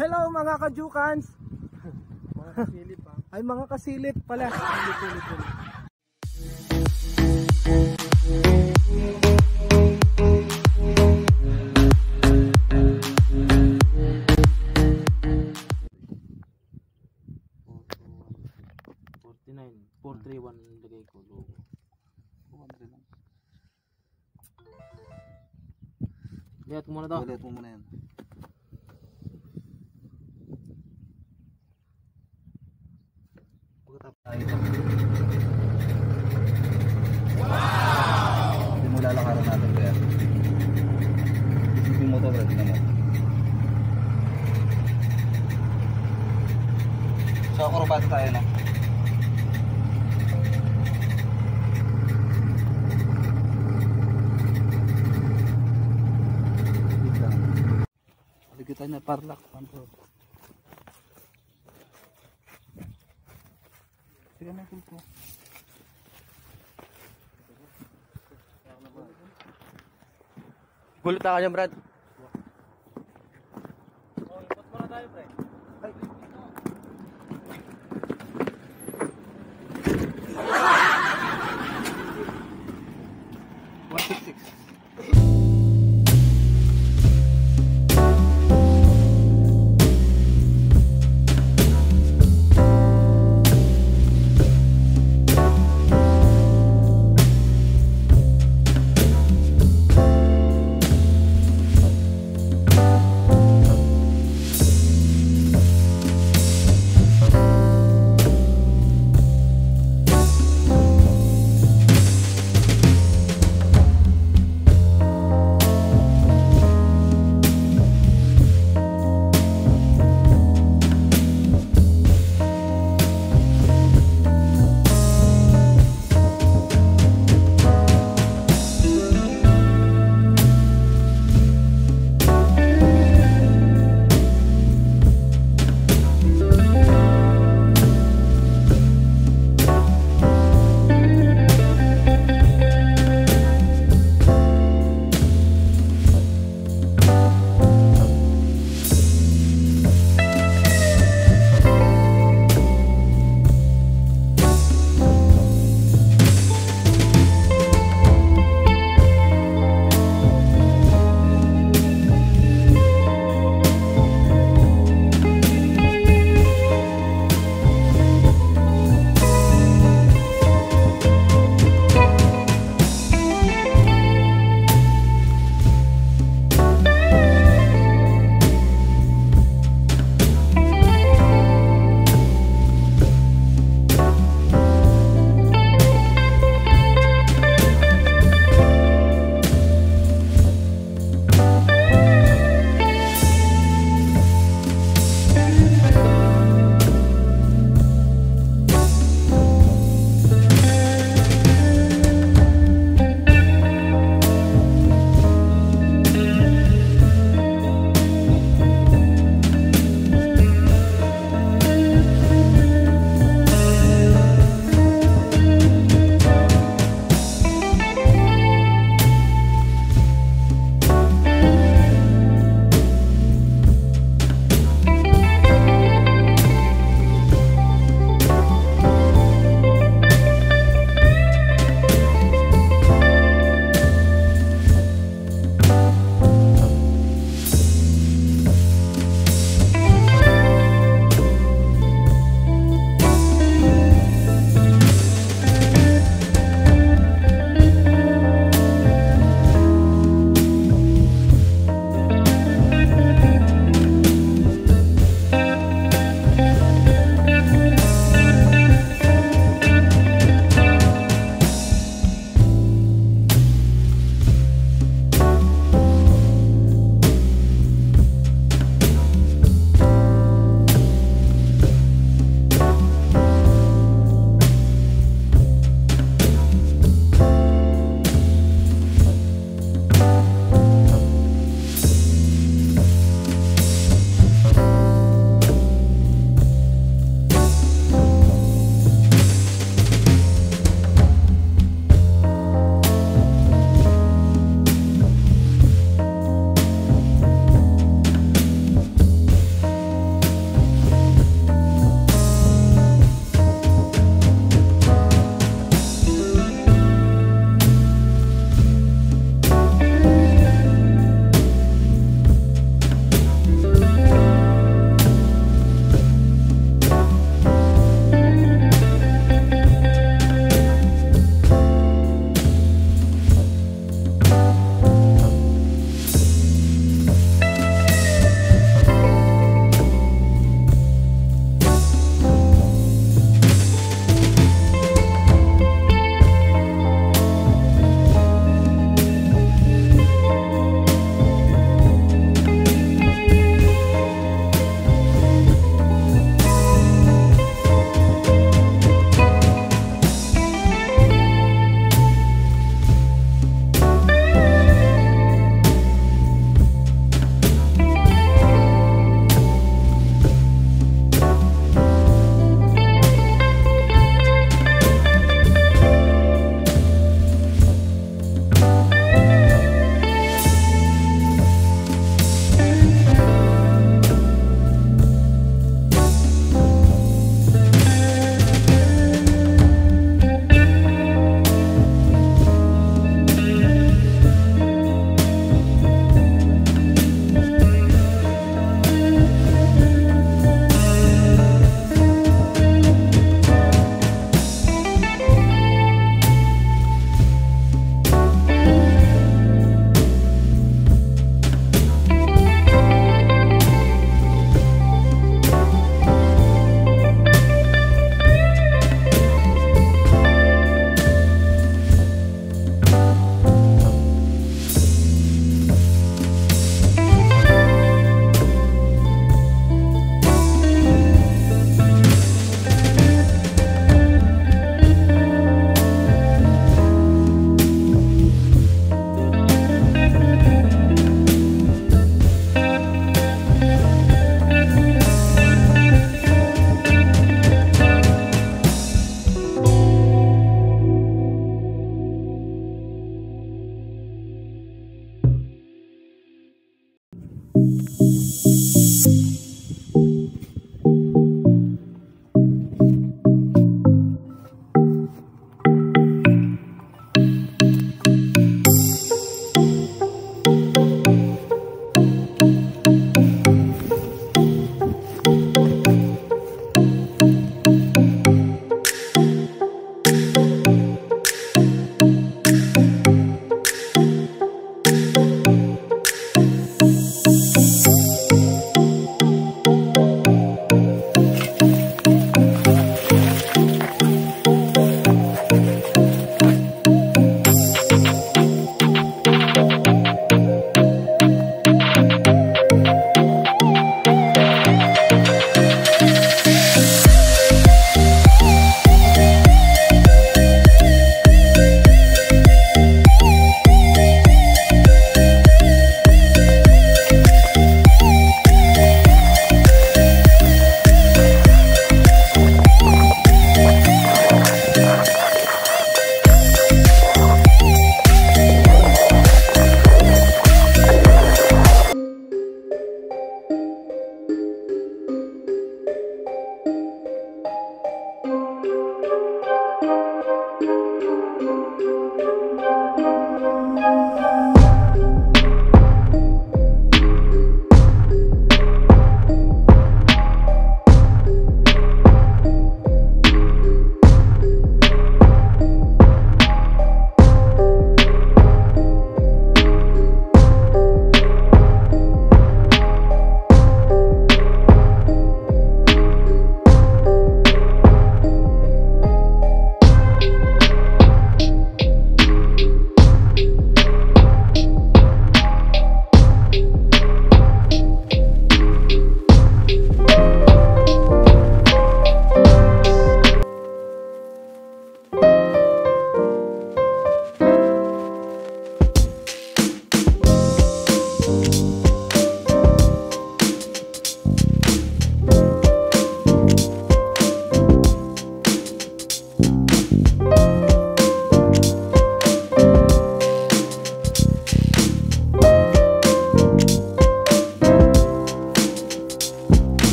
Hello mga kajukans. Mga kasilip ha. Ay mga kasilip pala. Lagay ko logo. 200 lang. Lihat mo muna daw. Lihat mo muna yan. Wow! Hindi mo lalakaran natin kaya. Isipin mo ito, Brad, na mo. So, akrobato tayo, no? Kita na Parallax control. Sige na ko. Gulot na kanya, Brad. Oh, ikot muna tayo, Brad. Ay.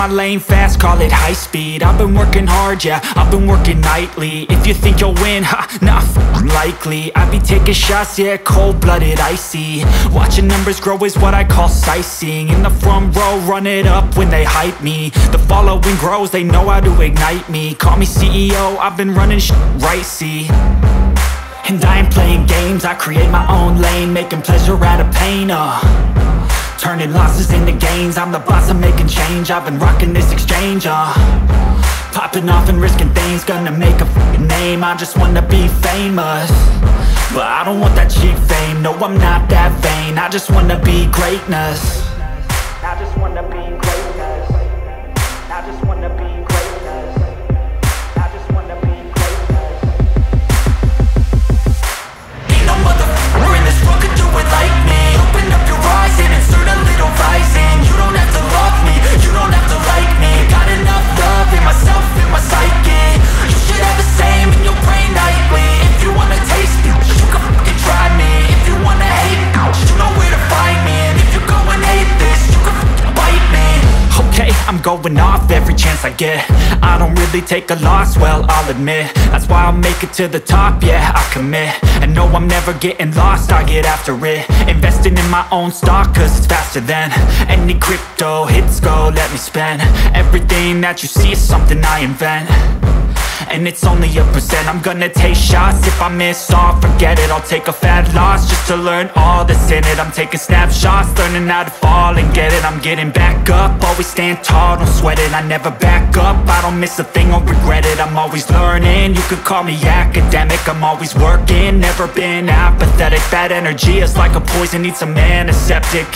my lane fast, call it high speed. I've been working hard, yeah, I've been working nightly. If you think you'll win, ha, not likely. I be taking shots, yeah, cold-blooded, icy. Watching numbers grow is what I call sightseeing. In the front row, run it up when they hype me. The following grows, they know how to ignite me. Call me CEO, I've been running shit right, see. And I ain't playing games, I create my own lane, making pleasure out of pain, turning losses into gains. I'm the boss, I'm making change. I've been rocking this exchange, popping off and risking things. Gonna make a f***ing name. I just wanna be famous, but I don't want that cheap fame. No, I'm not that vain. I just wanna be greatness. I just wanna be greatness. I just wanna be greatness. I just wanna be greatness. Ain't no motherfucker in this world could do it like me. Open up your eyes and insert a little rising. You don't have to love me, you don't have to like me. Got enough love in myself, in my psyche. You should have the same in your brain nightly. If you wanna taste me, you can fucking try me. If you wanna hate me, you know where to find me. And if you go and hate this, you can fucking bite me. Okay, I'm going off every chance I get. I don't really take a loss, well, I'll admit. That's why I'll make it to the top, yeah, I commit. And no, I'm never getting lost, I get after it. Investing in my own stock, cause it's faster than any crypto hits go, let me spend. Everything that you see is something I invent, and it's only a percent. I'm gonna take shots, if I miss all, forget it. I'll take a fat loss just to learn all that's in it. I'm taking snapshots, learning how to fall and get it. I'm getting back up, always stand tall, don't sweat it. I never back up, I don't miss a thing or regret it. I'm always learning, you could call me academic. I'm always working, never been apathetic. Bad energy is like a poison, needs a antiseptic.